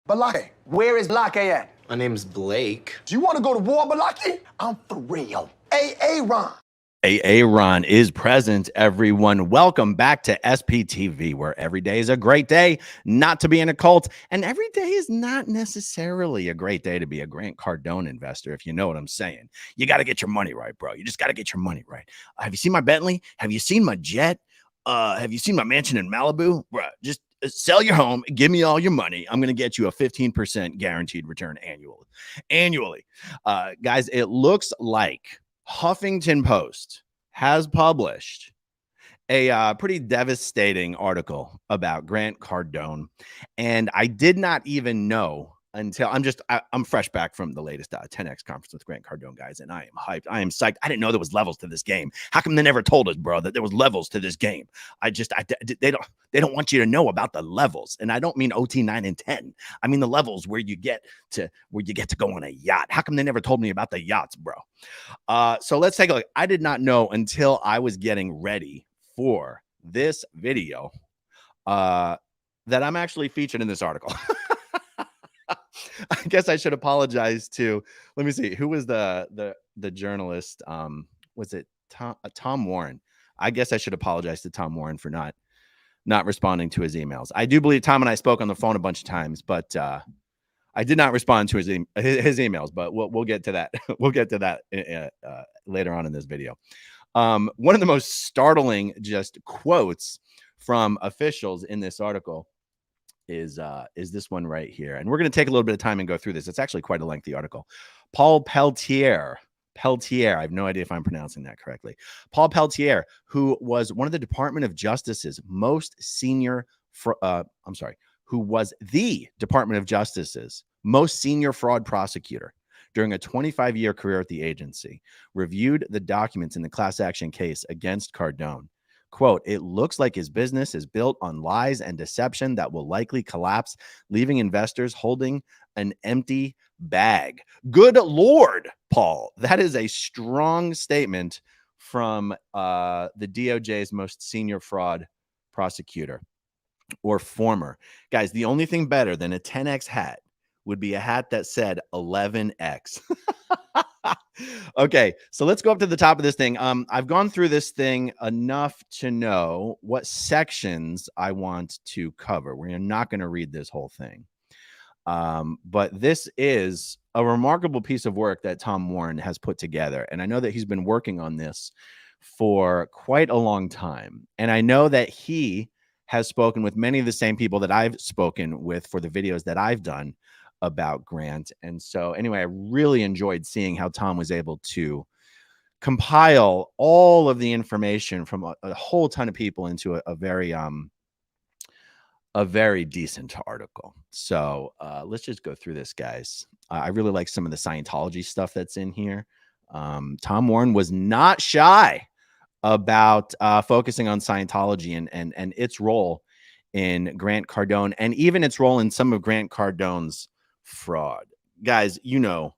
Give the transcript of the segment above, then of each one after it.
Balake, where is Balake at? My name's Blake. Do you want to go to war, Balake? I'm for real. Ron. Ron is present, everyone. Welcome back to SPTV, where every day is a great day not to be in a cult, and every day is not necessarily a great day to be a Grant Cardone investor, if you know what I'm saying. You got to get your money right, bro. You just got to get your money right. Have you seen my Bentley? Have you seen my jet? Have you seen my mansion in Malibu? Bro, just sell your home, give me all your money. I'm going to get you a 15% guaranteed return annually. Guys, it looks like Huffington Post has published a pretty devastating article about Grant Cardone, and I did not even know until I'm fresh back from the latest 10X conference with Grant Cardone, guys, and I am hyped. I am psyched. I didn't know there was levels to this game. How come they never told us, bro, that there was levels to this game? They don't want you to know about the levels, and I don't mean OT 9 and 10. I mean the levels where you get to go on a yacht. How come they never told me about the yachts, bro? So let's take a look. I did not know until I was getting ready for this video that I'm actually featured in this article. I guess I should apologize to, let me see, who was the journalist? Was it Tom Warren? I guess I should apologize to Tom Warren for not responding to his emails. I do believe Tom and I spoke on the phone a bunch of times, but I did not respond to his emails, but we'll get to that. We'll get to that later on in this video. One of the most startling just quotes from officials in this article is this one right here. And we're going to take a little bit of time and go through this. It's actually quite a lengthy article. Paul Peltier, I have no idea if I'm pronouncing that correctly. Paul Peltier, who was one of the Department of Justice's most senior, who was the Department of Justice's most senior fraud prosecutor during a 25-year career at the agency, reviewed the documents in the class action case against Cardone. Quote, "It looks like his business is built on lies and deception that will likely collapse, leaving investors holding an empty bag." Good Lord, Paul. That is a strong statement from the DOJ's most senior fraud prosecutor, or former. Guys, the only thing better than a 10X hat would be a hat that said 11X. Okay, so let's go up to the top of this thing. I've gone through this thing enough to know what sections I want to cover. We're not going to read this whole thing. But this is a remarkable piece of work that Tom Warren has put together. And I know that he's been working on this for quite a long time. And I know that he has spoken with many of the same people that I've spoken with for the videos that I've done about Grant. And so anyway, I really enjoyed seeing how Tom was able to compile all of the information from a whole ton of people into a very decent article. So let's just go through this, guys. I really like some of the Scientology stuff that's in here. Tom Warren was not shy about focusing on Scientology and its role in Grant Cardone, and even its role in some of Grant Cardone's fraud. Guys, you know,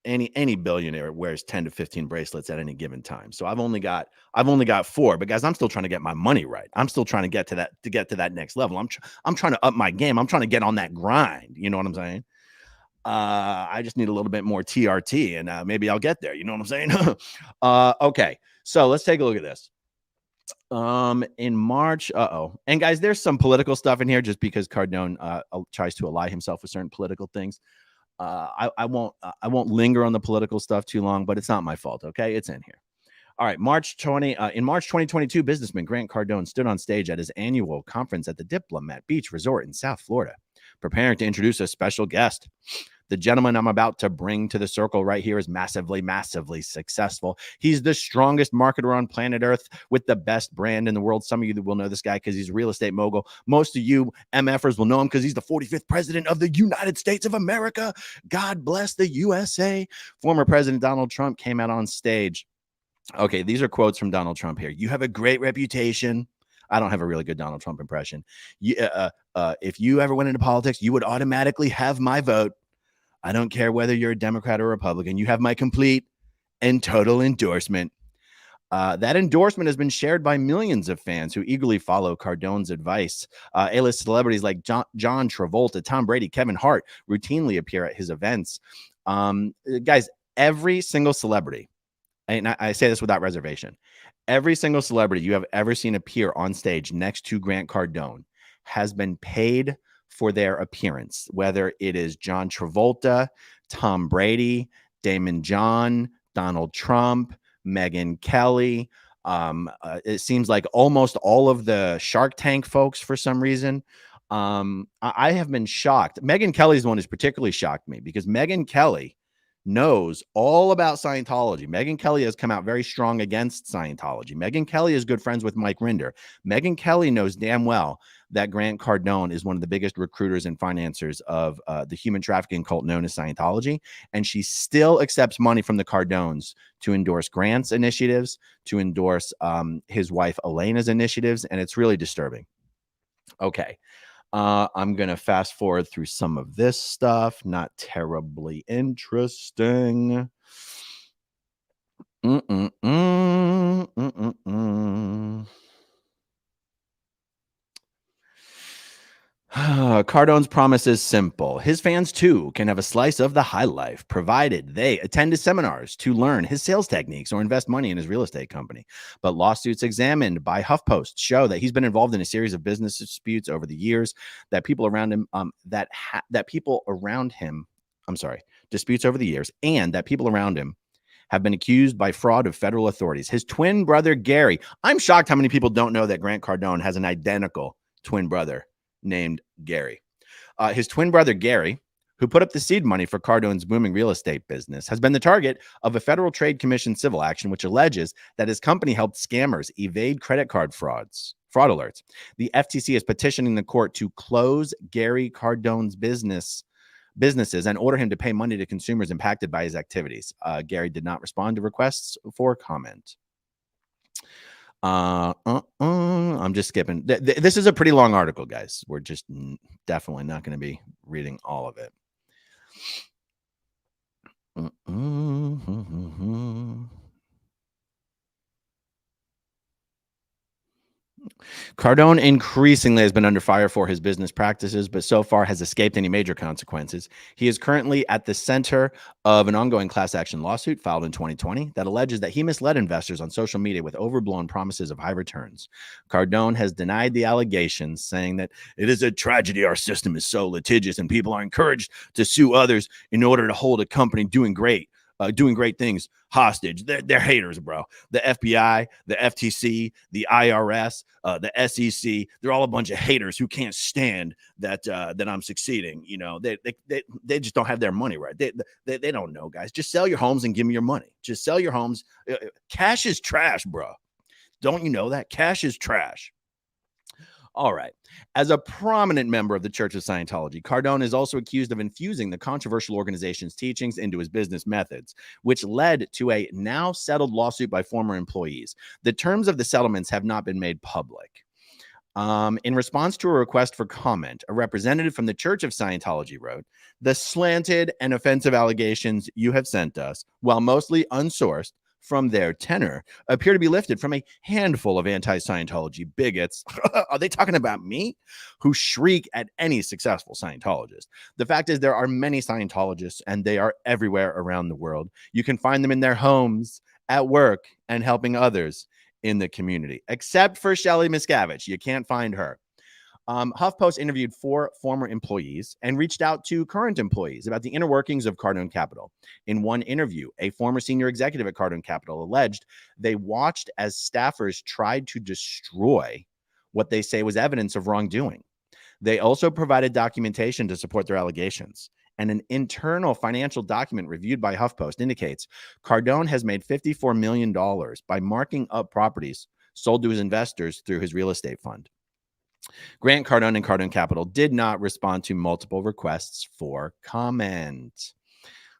any billionaire wears 10 to 15 bracelets at any given time. So I've only got 4, but guys, I'm still trying to get my money right. I'm still trying to get to that next level. I'm trying to up my game. I'm trying to get on that grind. You know what I'm saying? I just need a little bit more TRT, and maybe I'll get there. You know what I'm saying? Okay, so let's take a look at this. In March, and guys, there's some political stuff in here just because Cardone tries to ally himself with certain political things. I won't linger on the political stuff too long, but it's not my fault. Okay, it's in here. All right, in March 2022, businessman Grant Cardone stood on stage at his annual conference at the Diplomat Beach Resort in South Florida, preparing to introduce a special guest. The gentleman I'm about to bring to the circle right here is massively, massively successful. He's the strongest marketer on planet Earth with the best brand in the world. Some of you will know this guy because he's a real estate mogul. Most of you MFers will know him because he's the 45th president of the United States of America. God bless the USA. Former President Donald Trump came out on stage. Okay, these are quotes from Donald Trump here. "You have a great reputation." I don't have a really good Donald Trump impression. If you ever went into politics, you would automatically have my vote. I don't care whether you're a Democrat or Republican. You have my complete and total endorsement. That endorsement has been shared by millions of fans who eagerly follow Cardone's advice. A-list celebrities like John Travolta, Tom Brady, Kevin Hart routinely appear at his events. Guys, every single celebrity, and I say this without reservation, every single celebrity you have ever seen appear on stage next to Grant Cardone has been paid for their appearance, whether it is John Travolta, Tom Brady, Damon John, Donald Trump, Megyn Kelly. It seems like almost all of the Shark Tank folks, for some reason. I have been shocked. Megyn Kelly's the one who's particularly shocked me because Megyn Kelly knows all about Scientology. Megyn Kelly has come out very strong against Scientology. Megyn Kelly is good friends with Mike Rinder. Megyn Kelly knows damn well that Grant Cardone is one of the biggest recruiters and financiers of the human trafficking cult known as Scientology. And she still accepts money from the Cardones to endorse Grant's initiatives, to endorse his wife Elena's initiatives. And it's really disturbing. Okay. I'm going to fast forward through some of this stuff. Not terribly interesting. Cardone's promise is simple. His fans, too, can have a slice of the high life, provided they attend his seminars to learn his sales techniques or invest money in his real estate company. But lawsuits examined by HuffPost show that he's been involved in a series of business disputes over the years, that people around him, disputes over the years, and that people around him have been accused by fraud of federal authorities. His twin brother, Gary. I'm shocked how many people don't know that Grant Cardone has an identical twin brother named Gary. His twin brother, Gary, who put up the seed money for Cardone's booming real estate business, has been the target of a Federal Trade Commission civil action, which alleges that his company helped scammers evade credit card fraud alerts. The FTC is petitioning the court to close Gary Cardone's businesses and order him to pay money to consumers impacted by his activities. Gary did not respond to requests for comment. I'm just skipping. This is a pretty long article, guys. We're just definitely not going to be reading all of it. Cardone increasingly has been under fire for his business practices, but so far has escaped any major consequences. He is currently at the center of an ongoing class action lawsuit filed in 2020 that alleges that he misled investors on social media with overblown promises of high returns. Cardone has denied the allegations, saying that it is a tragedy our system is so litigious and people are encouraged to sue others in order to hold a company doing great things hostage. They're haters, bro. The FBI, the FTC, the IRS, the SEC, they're all a bunch of haters who can't stand that I'm succeeding. You know, they just don't have their money right. They don't know, guys. Just sell your homes and give me your money. Just sell your homes. Cash is trash, bro. Don't you know that? Cash is trash. All right. As a prominent member of the Church of Scientology, Cardone is also accused of infusing the controversial organization's teachings into his business methods, which led to a now settled lawsuit by former employees. The terms of the settlements have not been made public. In response to a request for comment, a representative from the Church of Scientology wrote, "The slanted and offensive allegations you have sent us, while mostly unsourced from their tenor, appear to be lifted from a handful of anti-Scientology bigots." Are they talking about me? Who shriek at any successful Scientologist. The fact is, there are many Scientologists, and they are everywhere around the world. You can find them in their homes, at work, and helping others in the community, except for Shelley Miscavige. You can't find her. HuffPost interviewed 4 former employees and reached out to current employees about the inner workings of Cardone Capital. In one interview, a former senior executive at Cardone Capital alleged they watched as staffers tried to destroy what they say was evidence of wrongdoing. They also provided documentation to support their allegations. And an internal financial document reviewed by HuffPost indicates Cardone has made $54 million by marking up properties sold to his investors through his real estate fund. Grant Cardone and Cardone Capital did not respond to multiple requests for comment.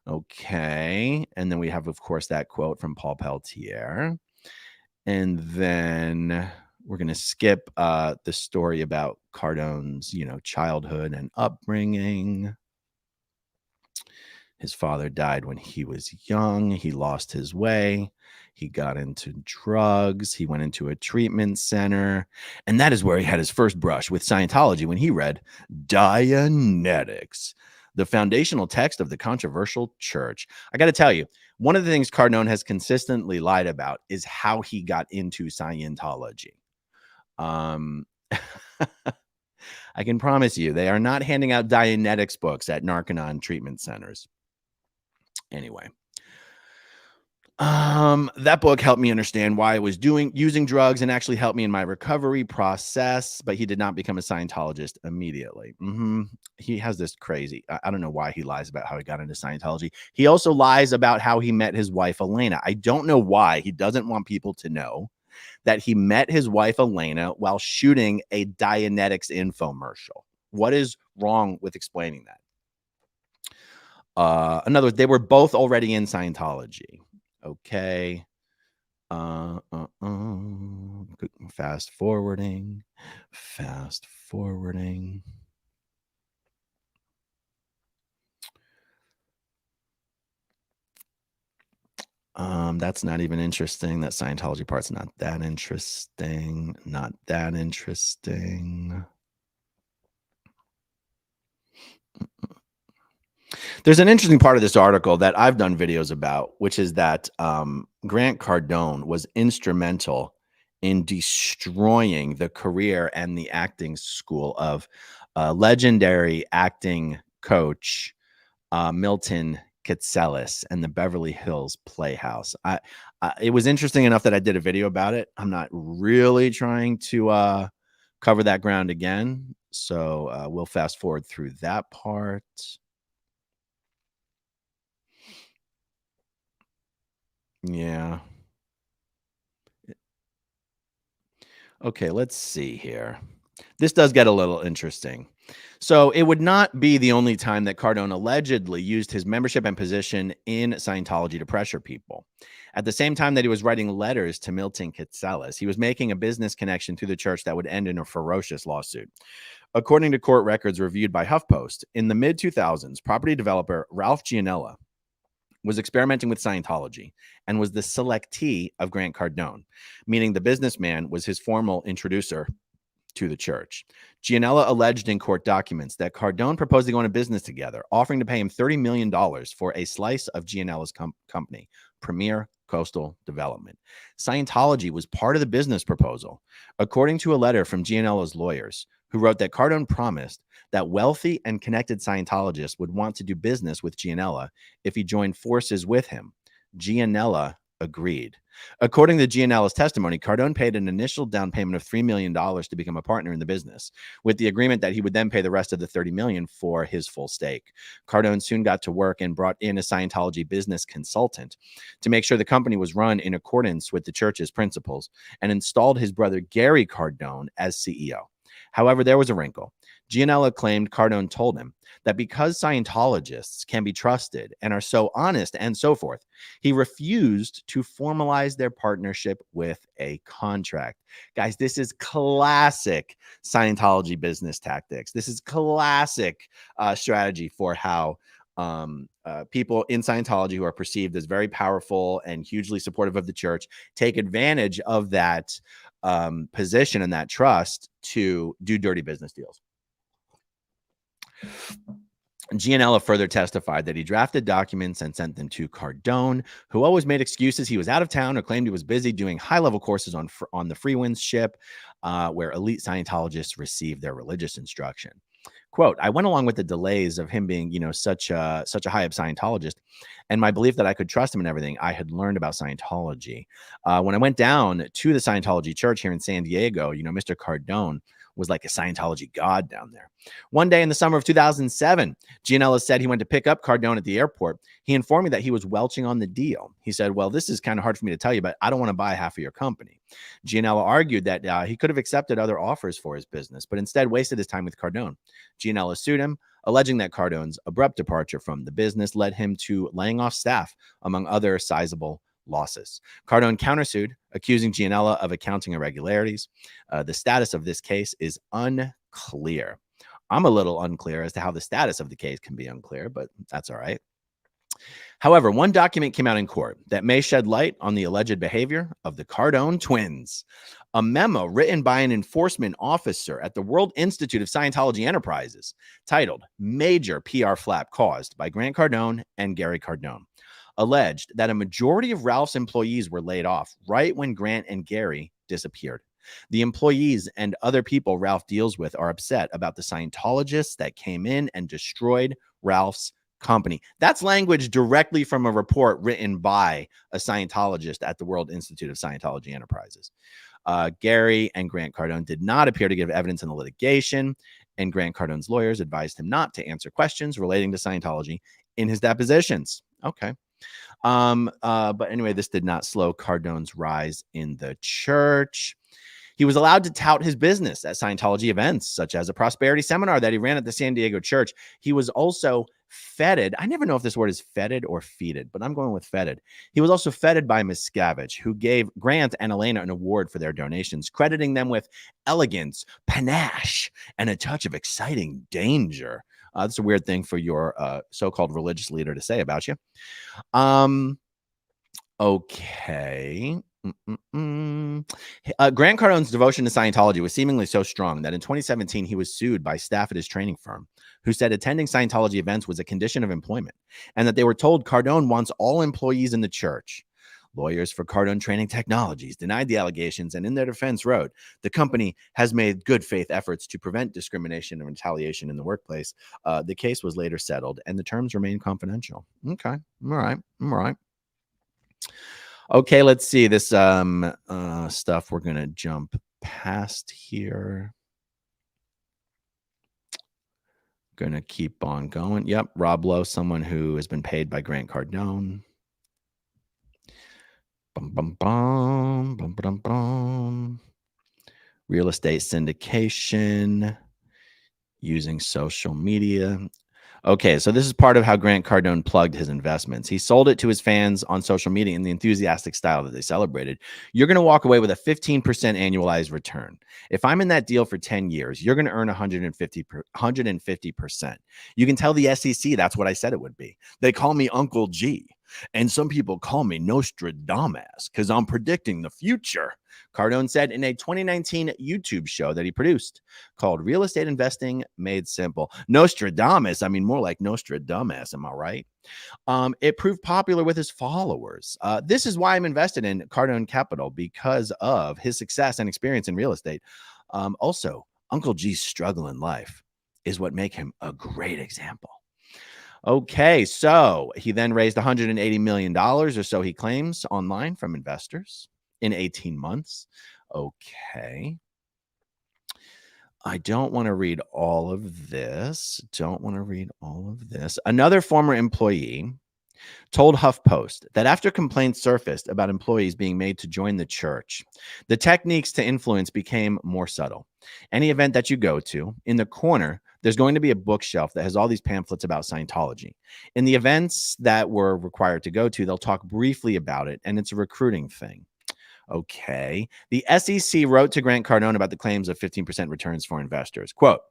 Okay. And then we have, of course, that quote from Paul Peltier. And then we're going to skip the story about Cardone's, childhood and upbringing. His father died when he was young. He lost his way. He got into drugs. He went into a treatment center. And that is where he had his first brush with Scientology when he read Dianetics, the foundational text of the controversial church. I got to tell you, one of the things Cardone has consistently lied about is how he got into Scientology. I can promise you, they are not handing out Dianetics books at Narconon treatment centers. Anyway, that book helped me understand why I was using drugs and actually helped me in my recovery process, but he did not become a Scientologist immediately. He has this crazy, I don't know why he lies about how he got into Scientology. He also lies about how he met his wife, Elena. I don't know why he doesn't want people to know that he met his wife, Elena, while shooting a Dianetics infomercial. What is wrong with explaining that? In other words, they were both already in Scientology. Okay. Fast forwarding. That's not even interesting. That Scientology part's not that interesting. There's an interesting part of this article that I've done videos about, which is that Grant Cardone was instrumental in destroying the career and the acting school of legendary acting coach Milton Katselis and the Beverly Hills Playhouse. It was interesting enough that I did a video about it. I'm not really trying to cover that ground again, so we'll fast forward through that part. Yeah. Okay, let's see here. This does get a little interesting. So it would not be the only time that Cardone allegedly used his membership and position in Scientology to pressure people. At the same time that he was writing letters to Milton Katselis, he was making a business connection through the church that would end in a ferocious lawsuit. According to court records reviewed by HuffPost, in the mid-2000s, property developer Ralph Gianella was experimenting with Scientology and was the selectee of Grant Cardone, meaning the businessman was his formal introducer to the church. Gianella alleged in court documents that Cardone proposed to go into business together, offering to pay him $30 million for a slice of Gianella's company, Premier Coastal Development. Scientology was part of the business proposal, according to a letter from Gianella's lawyers, who wrote that Cardone promised that wealthy and connected Scientologists would want to do business with Gianella if he joined forces with him. Gianella agreed. According to Gianella's testimony, Cardone paid an initial down payment of $3 million to become a partner in the business, with the agreement that he would then pay the rest of the $30 million for his full stake. Cardone soon got to work and brought in a Scientology business consultant to make sure the company was run in accordance with the church's principles, and installed his brother Gary Cardone as CEO. However, there was a wrinkle. Gianella claimed Cardone told him that because Scientologists can be trusted and are so honest and so forth, he refused to formalize their partnership with a contract. Guys, this is classic Scientology business tactics. This is classic strategy for how people in Scientology who are perceived as very powerful and hugely supportive of the church take advantage of that position and that trust to do dirty business deals. Gianella further testified that he drafted documents and sent them to Cardone, who always made excuses he was out of town or claimed he was busy doing high-level courses on the Freewinds ship, where elite Scientologists received their religious instruction. Quote, I went along with the delays of him being, such a high-up Scientologist, and my belief that I could trust him and everything I had learned about Scientology. When I went down to the Scientology church here in San Diego, Mr. Cardone was like a Scientology god down there. One day in the summer of 2007, Gianella said he went to pick up Cardone at the airport. He informed me that he was welching on the deal. He said, well, this is kind of hard for me to tell you, but I don't want to buy half of your company. Gianella argued that he could have accepted other offers for his business, but instead wasted his time with Cardone. Gianella sued him, alleging that Cardone's abrupt departure from the business led him to laying off staff, among other sizable losses. Cardone countersued, accusing Gianella of accounting irregularities. The status of this case is unclear. I'm a little unclear as to how the status of the case can be unclear, but that's all right. However, one document came out in court that may shed light on the alleged behavior of the Cardone twins. A memo written by an enforcement officer at the World Institute of Scientology Enterprises titled Major PR Flap Caused by Grant Cardone and Gary Cardone alleged that a majority of Ralph's employees were laid off right when Grant and Gary disappeared. The employees and other people Ralph deals with are upset about the Scientologists that came in and destroyed Ralph's company. That's language directly from a report written by a Scientologist at the World Institute of Scientology Enterprises. Gary and Grant Cardone did not appear to give evidence in the litigation, and Grant Cardone's lawyers advised him not to answer questions relating to Scientology in his depositions. Okay. But anyway, this did not slow Cardone's rise in the church. He was allowed to tout his business at Scientology events, such as a prosperity seminar that he ran at the San Diego church. He was also feted. I never know if this word is feted or feted, but I'm going with feted. He was also feted by Miscavige, who gave Grant and Elena an award for their donations, crediting them with elegance, panache, and a touch of exciting danger. That's a weird thing for your so-called religious leader to say about you. Okay. Grant Cardone's devotion to Scientology was seemingly so strong that in 2017, he was sued by staff at his training firm who said attending Scientology events was a condition of employment and that they were told Cardone wants all employees in the church. Lawyers for Cardone Training Technologies denied the allegations and in their defense wrote, the company has made good faith efforts to prevent discrimination and retaliation in the workplace. The case was later settled and the terms remain confidential. Okay. All right. All right. Okay, let's see this stuff we're going to jump past here. Going to keep on going. Yep, Rob Lowe, someone who has been paid by Grant Cardone. Bum, bum, bum, bum, bum, bum. Real estate syndication using social media. Okay, so this is part of how Grant Cardone plugged his investments. He sold it to his fans on social media in the enthusiastic style that they celebrated. You're going to walk away with a 15% annualized return. If I'm in that deal for 10 years, you're going to earn 150%. You can tell the SEC that's what I said it would be. They call me Uncle G. And some people call me Nostradamus because I'm predicting the future. Cardone said in a 2019 YouTube show that he produced called Real Estate Investing Made Simple. Nostradamus, I mean, more like Nostradamus, am I right? It proved popular with his followers. This is why I'm invested in Cardone Capital, because of his success and experience in real estate. Also, Uncle G's struggle in life is what make him a great example. Okay, so he then raised $180 million or so, he claims, online from investors in 18 months. Okay. I don't want to read all of this. Another former employee told HuffPost that after complaints surfaced about employees being made to join the church, the techniques to influence became more subtle. Any event that you go to, in the corner, there's going to be a bookshelf that has all these pamphlets about Scientology. In the events that we're required to go to, they'll talk briefly about it, and it's a recruiting thing. Okay. The SEC wrote to Grant Cardone about the claims of 15% returns for investors. Quote,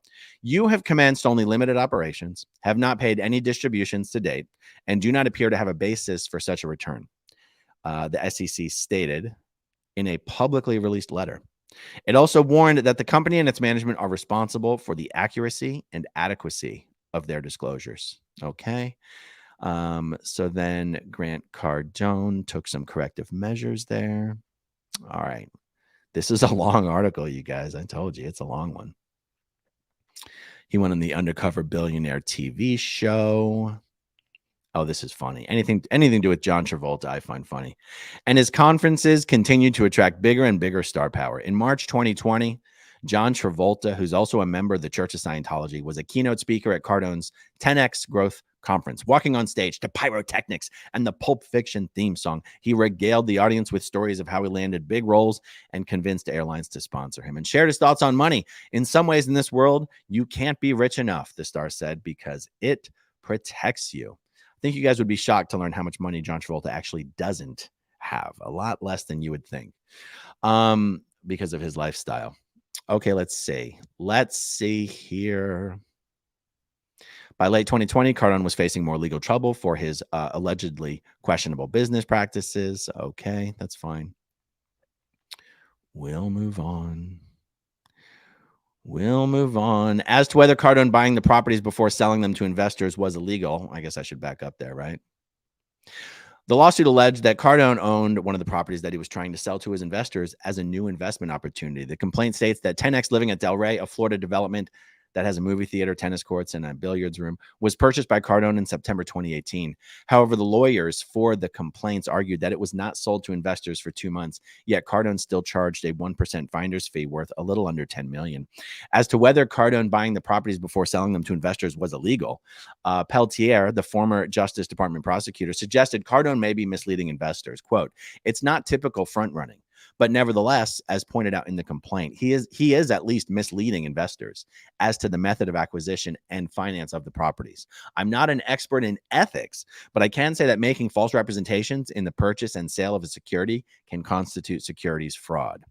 you have commenced only limited operations, have not paid any distributions to date, and do not appear to have a basis for such a return. The SEC stated in a publicly released letter. It also warned that the company and its management are responsible for the accuracy and adequacy of their disclosures. Okay. So then Grant Cardone took some corrective measures there. All right. This is a long article, you guys. I told you it's a long one. He went on the Undercover Billionaire TV show. Oh, this is funny. Anything to do with John Travolta, I find funny. And his conferences continue to attract bigger and bigger star power. In March 2020, John Travolta, who's also a member of the Church of Scientology, was a keynote speaker at Cardone's 10X Growth Conference. Walking on stage to pyrotechnics and the Pulp Fiction theme song, he regaled the audience with stories of how he landed big roles and convinced airlines to sponsor him and shared his thoughts on money. In some ways in this world, you can't be rich enough, the star said, because it protects you. I think you guys would be shocked to learn how much money John Travolta actually doesn't have. A lot less than you would think, because of his lifestyle. Okay, let's see. Let's see here. By late 2020, Cardone was facing more legal trouble for his allegedly questionable business practices. Okay, that's fine. We'll move on. We'll move on. As to whether Cardone buying the properties before selling them to investors was illegal, I guess I should back up there, right? The lawsuit alleged that Cardone owned one of the properties that he was trying to sell to his investors as a new investment opportunity. The complaint states that 10X Living at Delray, a Florida development that has a movie theater, tennis courts, and a billiards room, was purchased by Cardone in September 2018. However, the lawyers for the complaints argued that it was not sold to investors for 2 months, yet Cardone still charged a 1% finder's fee worth a little under $10 million. As to whether Cardone buying the properties before selling them to investors was illegal, Peltier, the former Justice Department prosecutor, suggested Cardone may be misleading investors. Quote, "It's not typical front running, but nevertheless, as pointed out in the complaint, he is at least misleading investors as to the method of acquisition and finance of the properties. I'm not an expert in ethics, but I can say that making false representations in the purchase and sale of a security can constitute securities fraud."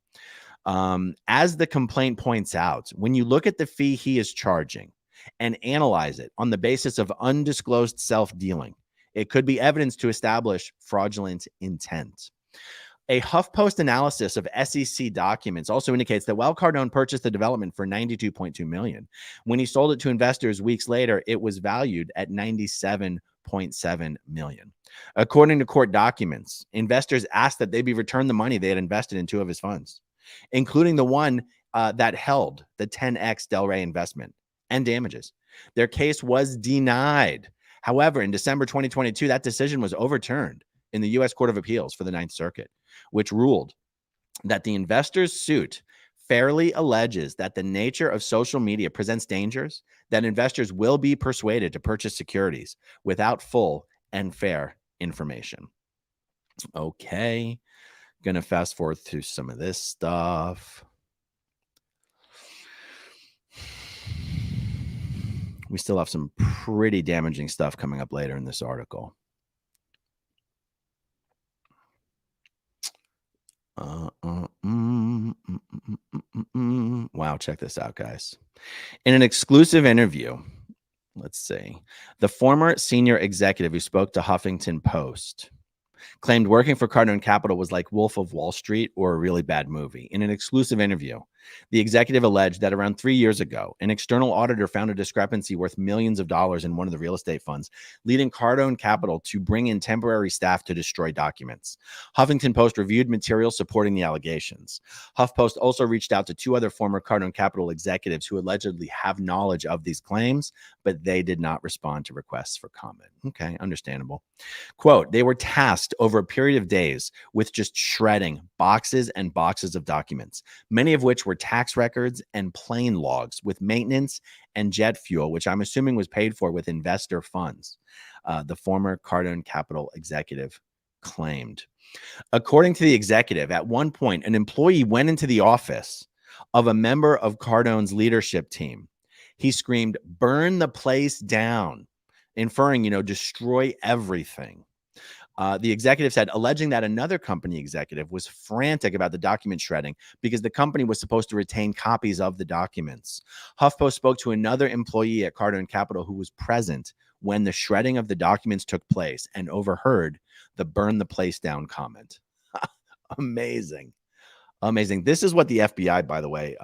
As the complaint points out, when you look at the fee he is charging and analyze it on the basis of undisclosed self-dealing, it could be evidence to establish fraudulent intent. A HuffPost analysis of SEC documents also indicates that while Cardone purchased the development for $92.2 million, when he sold it to investors weeks later, it was valued at $97.7 million. According to court documents, investors asked that they be returned the money they had invested in 2 of his funds, including the one that held the 10X Delray investment and damages. Their case was denied. However, in December 2022, that decision was overturned in the U.S. Court of Appeals for the Ninth Circuit, which ruled that the investors' suit fairly alleges that the nature of social media presents dangers that investors will be persuaded to purchase securities without full and fair information. Okay, gonna fast forward through some of this stuff. We still have some pretty damaging stuff coming up later in this article. Wow, check this out, guys. In an exclusive interview, let's see, the former senior executive who spoke to Huffington Post claimed working for Cardone Capital was like Wolf of Wall Street or a really bad movie. In an exclusive interview, the executive alleged that around 3 years ago, an external auditor found a discrepancy worth millions of dollars in one of the real estate funds, leading Cardone Capital to bring in temporary staff to destroy documents. Huffington Post reviewed material supporting the allegations. HuffPost also reached out to 2 other former Cardone Capital executives who allegedly have knowledge of these claims, but they did not respond to requests for comment. Okay, understandable. Quote, "They were tasked over a period of days with just shredding boxes and boxes of documents, many of which were tax records and plane logs with maintenance and jet fuel, which I'm assuming was paid for with investor funds," the former Cardone Capital executive claimed. According to the executive, at one point, an employee went into the office of a member of Cardone's leadership team. He screamed, "Burn the place down," inferring, destroy everything. The executive said, alleging that another company executive was frantic about the document shredding because the company was supposed to retain copies of the documents. HuffPost spoke to another employee at Cardone Capital who was present when the shredding of the documents took place and overheard the "burn the place down" comment. Amazing. Amazing. This is what the FBI, by the way,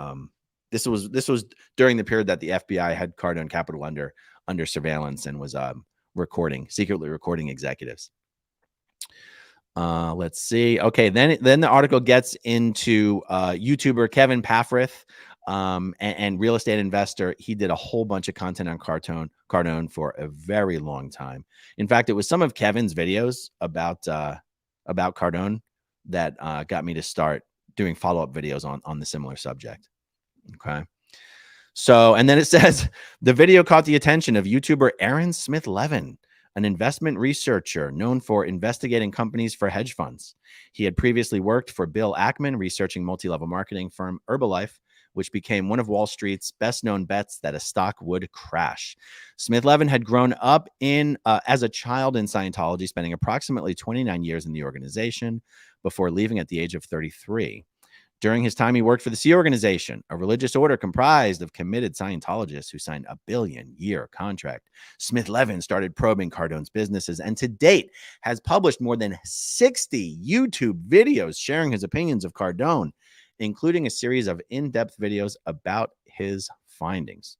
this was during the period that the FBI had Cardone Capital under surveillance and was secretly recording executives. Let's see. Okay, then the article gets into YouTuber Kevin Paffrith, and real estate investor. He did a whole bunch of content on Cardone for a very long time. In fact, it was some of Kevin's videos about Cardone that got me to start doing follow-up videos on the similar subject. Okay. So, and then it says the video caught the attention of YouTuber Asmithlevin, an investment researcher known for investigating companies for hedge funds. He had previously worked for Bill Ackman, researching multi-level marketing firm Herbalife, which became one of Wall Street's best-known bets that a stock would crash. Asmithlevin had grown up as a child in Scientology, spending approximately 29 years in the organization before leaving at the age of 33. During his time, he worked for the Sea Organization, a religious order comprised of committed Scientologists who signed a billion-year contract. Asmithlevin started probing Cardone's businesses and to date has published more than 60 YouTube videos sharing his opinions of Cardone, including a series of in-depth videos about his findings.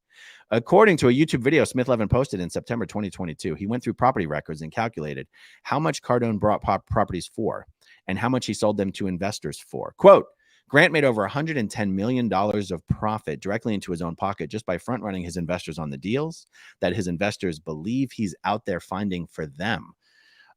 According to a YouTube video Asmithlevin posted in September 2022, he went through property records and calculated how much Cardone brought properties for and how much he sold them to investors for. Quote, Grant made over $110 million of profit directly into his own pocket just by front-running his investors on the deals that his investors believe he's out there finding for them.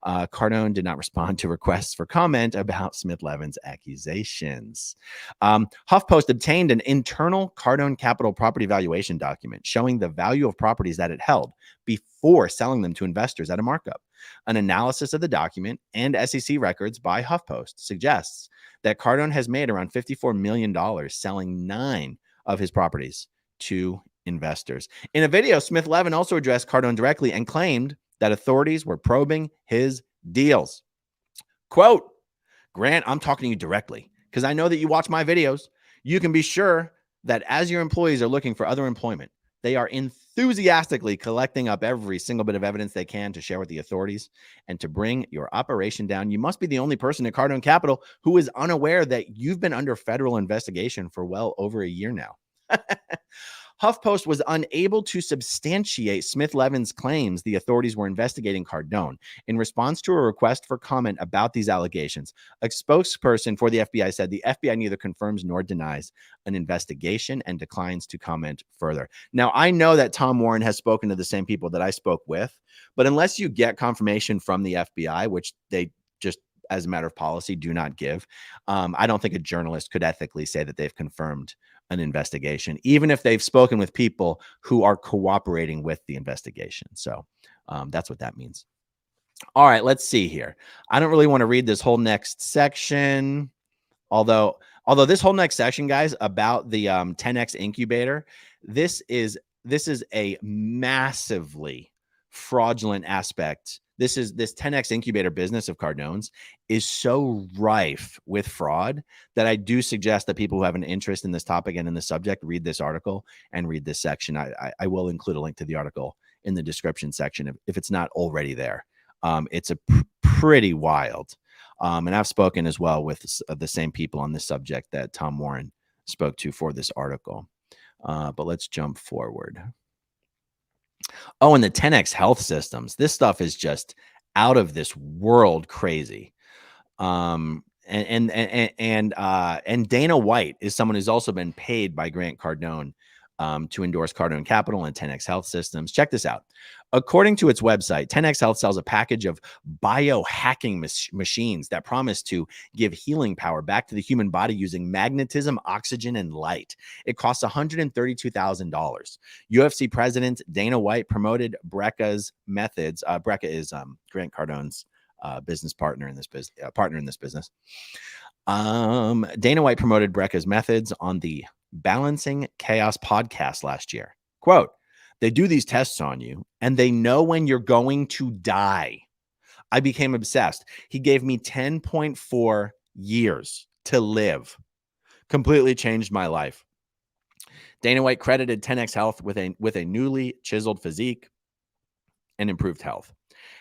Cardone did not respond to requests for comment about Asmithlevin's accusations. HuffPost obtained an internal Cardone Capital property valuation document showing the value of properties that it held before selling them to investors at a markup. An analysis of the document and SEC records by HuffPost suggests that Cardone has made around $54 million selling 9 of his properties to investors. In a video, Asmithlevin also addressed Cardone directly and claimed that authorities were probing his deals. Quote, Grant, I'm talking to you directly because I know that you watch my videos. You can be sure that as your employees are looking for other employment, they are enthusiastically collecting up every single bit of evidence they can to share with the authorities and to bring your operation down. You must be the only person at Cardone Capital who is unaware that you've been under federal investigation for well over a year now. HuffPost was unable to substantiate Asmithlevin's claims the authorities were investigating Cardone. In response to a request for comment about these allegations, a spokesperson for the FBI said the FBI neither confirms nor denies an investigation and declines to comment further. Now, I know that Tom Warren has spoken to the same people that I spoke with, but unless you get confirmation from the FBI, which they just as a matter of policy do not give, I don't think a journalist could ethically say that they've confirmed an investigation, even if they've spoken with people who are cooperating with the investigation. So that's what that means. All right, let's see here. I don't really want to read this whole next section, although this whole next section, guys, about the 10x incubator, this is a massively fraudulent aspect. This 10x incubator business of Cardone's is so rife with fraud that I do suggest that people who have an interest in this topic and in the subject read this article and read this section. I will include a link to the article in the description section if it's not already there. It's a pretty wild. And I've spoken as well with the same people on this subject that Tom Warren spoke to for this article. But let's jump forward. Oh, and the 10x health systems. This stuff is just out of this world crazy. And Dana White is someone who's also been paid by Grant Cardone to endorse Cardone Capital and 10x Health Systems. Check this out. According to its website, 10x Health sells a package of biohacking machines that promise to give healing power back to the human body using magnetism, oxygen, and light. It costs $132,000. UFC president Dana White promoted Brecca's methods. Brecca is Grant Cardone's business partner in this business. Dana White promoted Brecca's methods on the Balancing Chaos podcast last year. Quote, they do these tests on you and they know when you're going to die. I became obsessed. He gave me 10.4 years to live. Completely changed my life. Dana White credited 10x Health with a newly chiseled physique and improved health.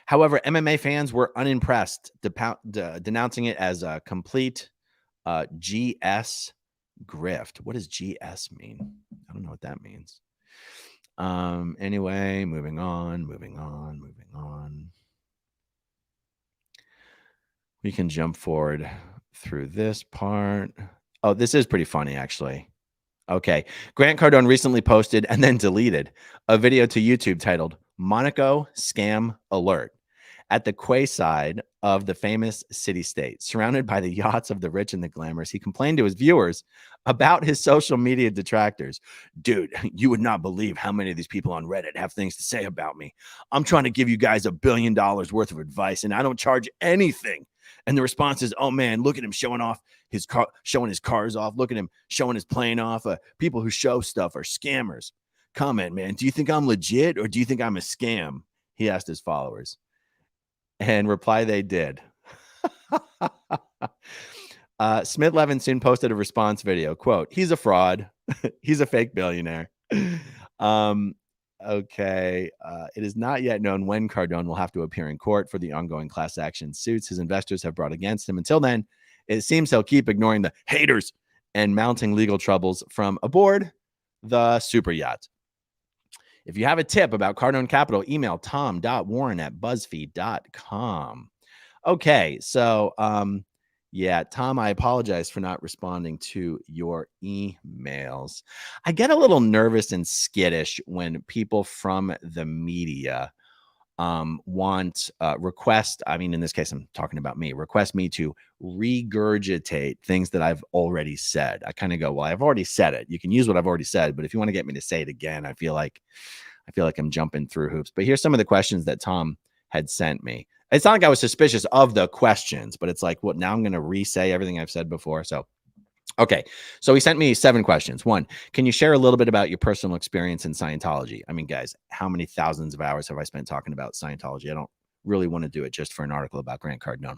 However, MMA fans were unimpressed, denouncing it as a complete GS grift. What does GS mean? I don't know what that means. Anyway, moving on. We can jump forward through this part. Oh, this is pretty funny, actually. Okay. Grant Cardone recently posted and then deleted a video to YouTube titled Monaco Scam Alert at the quayside of the famous city-state. Surrounded by the yachts of the rich and the glamorous, he complained to his viewers about his social media detractors. Dude, you would not believe how many of these people on Reddit have things to say about me. I'm trying to give you guys $1 billion worth of advice, and I don't charge anything. And the response is, oh, man, look at him showing off his car, showing his cars off. Look at him showing his plane off. People who show stuff are scammers. Comment, man, do you think I'm legit or do you think I'm a scam? He asked his followers. And reply they did. Asmithlevin soon posted a response video. Quote, he's a fraud. He's a fake billionaire. Okay. It is not yet known when Cardone will have to appear in court for the ongoing class action suits his investors have brought against him. Until then, it seems he'll keep ignoring the haters and mounting legal troubles from aboard the super yacht. If you have a tip about Cardone Capital, email tom.warren@buzzfeed.com. Okay, so yeah, Tom, I apologize for not responding to your emails. I get a little nervous and skittish when people from the media want request. I mean, in this case, I'm talking about me. Request me to regurgitate things that I've already said. I kind of go, well, I've already said it. You can use what I've already said, but if you want to get me to say it again, I feel like I'm jumping through hoops. But here's some of the questions that Tom had sent me. It's not like I was suspicious of the questions, but it's like, well, now I'm going to re-say everything I've said before. So, okay. So he sent me 7 questions. 1, can you share a little bit about your personal experience in Scientology? I mean, guys, how many thousands of hours have I spent talking about Scientology? I don't really want to do it just for an article about Grant Cardone.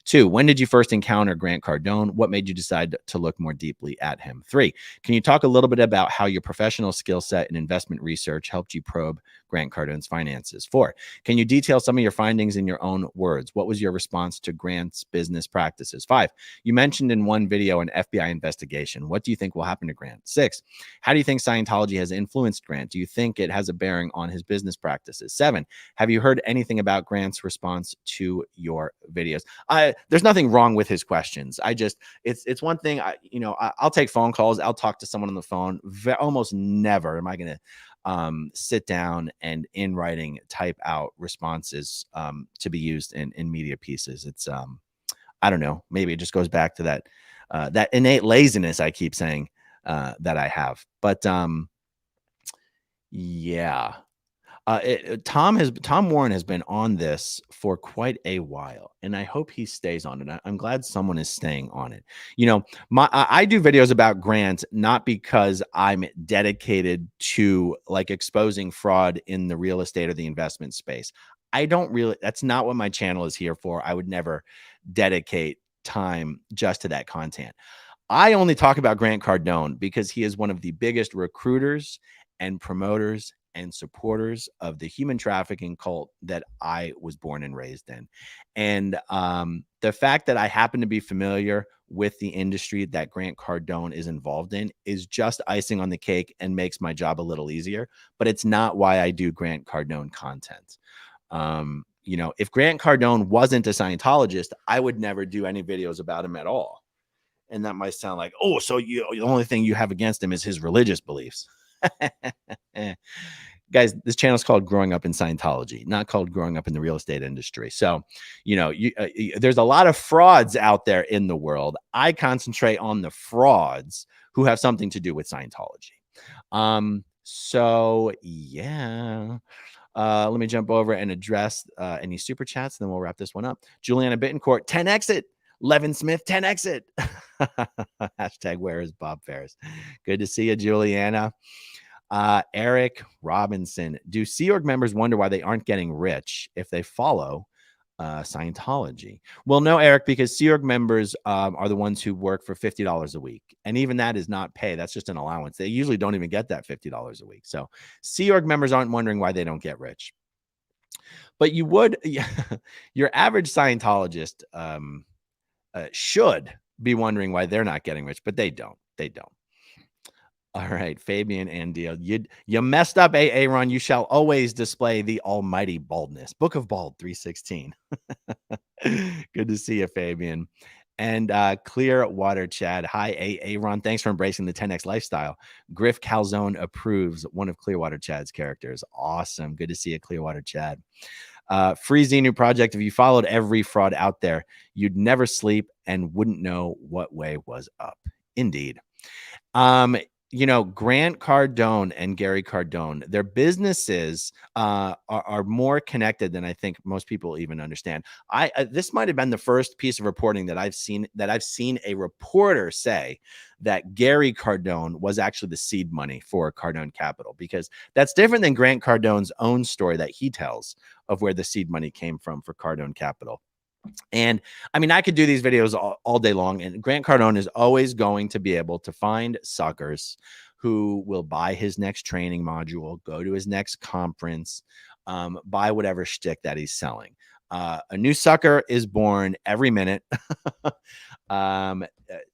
2, when did you first encounter Grant Cardone? What made you decide to look more deeply at him? 3, can you talk a little bit about how your professional skill set and investment research helped you probe Grant Cardone's finances? 4, can you detail some of your findings in your own words? What was your response to Grant's business practices? 5, you mentioned in one video an FBI investigation. What do you think will happen to Grant? 6, how do you think Scientology has influenced Grant? Do you think it has a bearing on his business practices? 7, have you heard anything about Grant's response to your videos? There's nothing wrong with his questions. It's one thing. I'll take phone calls. I'll talk to someone on the phone. Almost never am I going to sit down and in writing type out responses to be used in media pieces. It's I don't know. Maybe it just goes back to that innate laziness I keep saying that I have. But yeah. Tom Warren has been on this for quite a while, and I hope he stays on it. I'm glad someone is staying on it. I do videos about Grant not because I'm dedicated to like exposing fraud in the real estate or the investment space. That's not what my channel is here for. I would never dedicate time just to that content. I only talk about Grant Cardone because he is one of the biggest recruiters and promoters and supporters of the human trafficking cult that I was born and raised in. And the fact that I happen to be familiar with the industry that Grant Cardone is involved in is just icing on the cake and makes my job a little easier, but it's not why I do Grant Cardone content. If Grant Cardone wasn't a Scientologist, I would never do any videos about him at all. And that might sound like, oh, so the only thing you have against him is his religious beliefs. Guys, this channel is called Growing Up in Scientology, not called Growing Up in the Real Estate Industry. So, there's a lot of frauds out there in the world. I concentrate on the frauds who have something to do with Scientology. So yeah. Let me jump over and address any super chats, and then we'll wrap this one up. Juliana Bittencourt, 10 exit. Levin Smith, 10 exit. Hashtag where is Bob Ferris? Good to see you, Juliana. Eric Robinson, do Sea Org members wonder why they aren't getting rich if they follow Scientology? Well, no, Eric, because Sea Org members are the ones who work for $50 a week. And even that is not pay. That's just an allowance. They usually don't even get that $50 a week. So Sea Org members aren't wondering why they don't get rich. But you would, your average Scientologist should be wondering why they're not getting rich, but they don't. They don't. All right, Fabian and Deal. You messed up, Aaron. You shall always display the almighty baldness. Book of Bald 316. Good to see you, Fabian. And Clearwater Chad. Hi, Aaron. Thanks for embracing the 10X lifestyle. Griff Calzone approves, one of Clearwater Chad's characters. Awesome. Good to see you, Clearwater Chad. Free Xenu Project. If you followed every fraud out there, you'd never sleep and wouldn't know what way was up. Indeed. Grant Cardone and Gary Cardone, their businesses are more connected than I think most people even understand. This might have been the first piece of reporting that I've seen a reporter say that Gary Cardone was actually the seed money for Cardone Capital, because that's different than Grant Cardone's own story that he tells of where the seed money came from for Cardone Capital. And I mean, I could do these videos all day long, and Grant Cardone is always going to be able to find suckers who will buy his next training module, go to his next conference, buy whatever shtick that he's selling. A new sucker is born every minute. um,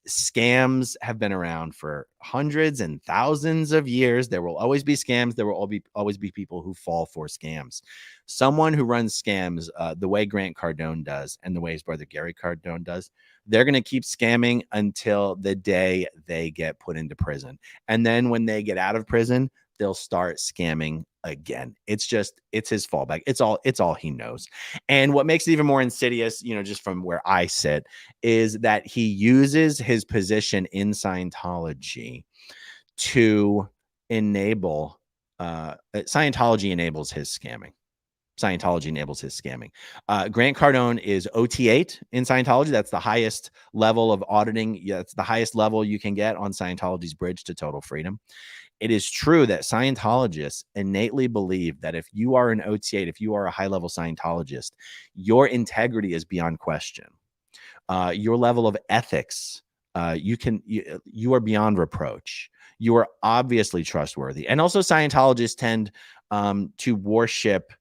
Scams have been around for hundreds and thousands of years. There will always be scams. There will always be people who fall for scams. Someone who runs scams the way Grant Cardone does and the way his brother Gary Cardone does, they're going to keep scamming until the day they get put into prison. And then when they get out of prison, they'll start scamming again. It's his fallback. It's all he knows. And what makes it even more insidious, just from where I sit, is that he uses his position in Scientology to enable Scientology enables his scamming. Scientology enables his scamming. Grant Cardone is OT8 in Scientology. That's the highest level of auditing. Yeah, it's the highest level you can get on Scientology's bridge to total freedom. It is true that Scientologists innately believe that if you are an OT8, if you are a high-level Scientologist, your integrity is beyond question. Your level of ethics, you are beyond reproach. You are obviously trustworthy. And also Scientologists tend to worship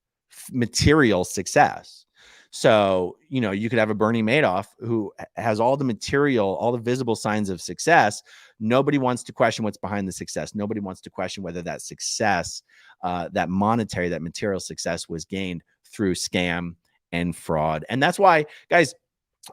material success. So, you could have a Bernie Madoff who has all the material, all the visible signs of success. Nobody wants to question what's behind the success. Nobody wants to question whether that success, that monetary, that material success was gained through scam and fraud. And that's why, guys,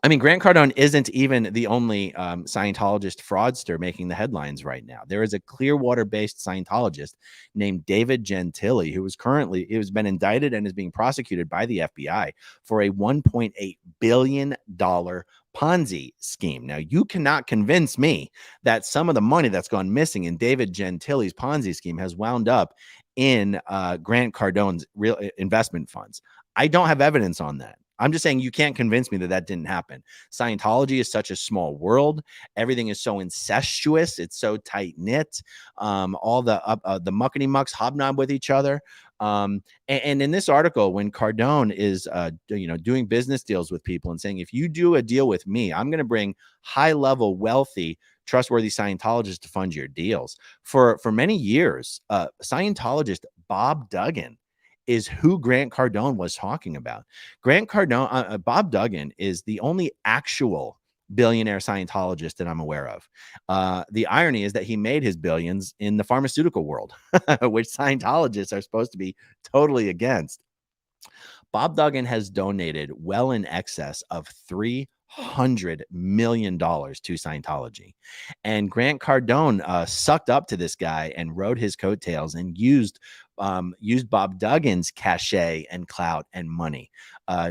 I mean, Grant Cardone isn't even the only Scientologist fraudster making the headlines right now. There is a Clearwater-based Scientologist named David Gentile who has been indicted and is being prosecuted by the FBI for a $1.8 billion Ponzi scheme. Now, you cannot convince me that some of the money that's gone missing in David Gentile's Ponzi scheme has wound up in Grant Cardone's real investment funds. I don't have evidence on that. I'm just saying you can't convince me that didn't happen. Scientology is such a small world. Everything is so incestuous. It's so tight knit. All the muckety mucks hobnob with each other. And in this article, when Cardone is doing business deals with people and saying, if you do a deal with me, I'm going to bring high level, wealthy, trustworthy Scientologists to fund your deals. For many years, Scientologist Bob Duggan is who Grant Cardone was talking about. Grant Cardone, Bob Duggan is the only actual billionaire Scientologist that I'm aware of. The irony is that he made his billions in the pharmaceutical world, which Scientologists are supposed to be totally against. Bob Duggan has donated well in excess of $300 million to Scientology. And Grant Cardone sucked up to this guy and rode his coattails and used Bob Duggan's cachet and clout and money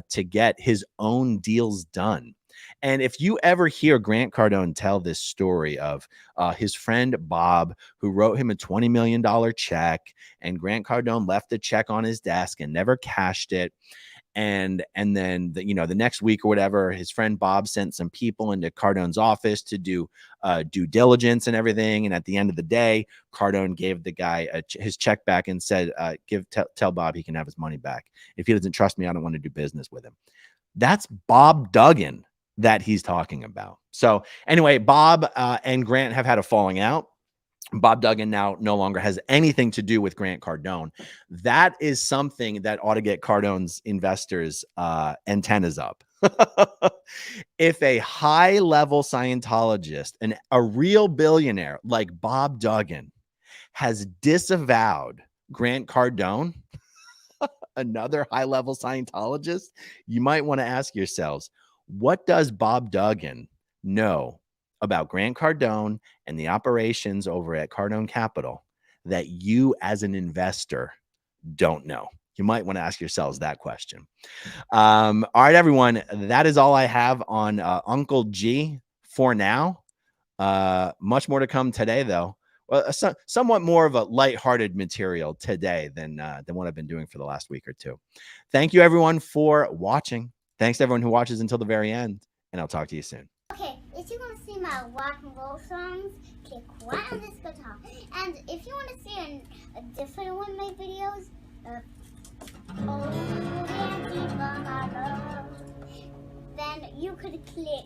to get his own deals done. And if you ever hear Grant Cardone tell this story of his friend Bob, who wrote him a $20 million check, and Grant Cardone left the check on his desk and never cashed it. And then the next week or whatever, his friend Bob sent some people into Cardone's office to do due diligence and everything. And at the end of the day, Cardone gave the guy his check back and said, tell Bob he can have his money back. If he doesn't trust me, I don't want to do business with him. That's Bob Duggan that he's talking about. So anyway, Bob and Grant have had a falling out. Bob Duggan now no longer has anything to do with Grant Cardone. That is something that ought to get Cardone's investors' antennas up. If a high-level Scientologist and a real billionaire like Bob Duggan has disavowed Grant Cardone, another high-level Scientologist, you might want to ask yourselves, what does Bob Duggan know about Grant Cardone and the operations over at Cardone Capital that you as an investor don't know? You might want to ask yourselves that question. All right, everyone, that is all I have on Uncle G for now. Much more to come today, though. Well, somewhat more of a lighthearted material today than what I've been doing for the last week or two. Thank you, everyone, for watching. Thanks to everyone who watches until the very end, and I'll talk to you soon. Okay, if you want to see my rock and roll songs, click right on this guitar. And if you want to see a different one of my videos, oh, you could click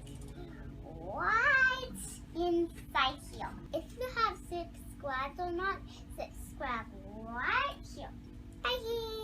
right inside here. If you have subscribed or not, subscribe right here. Bye.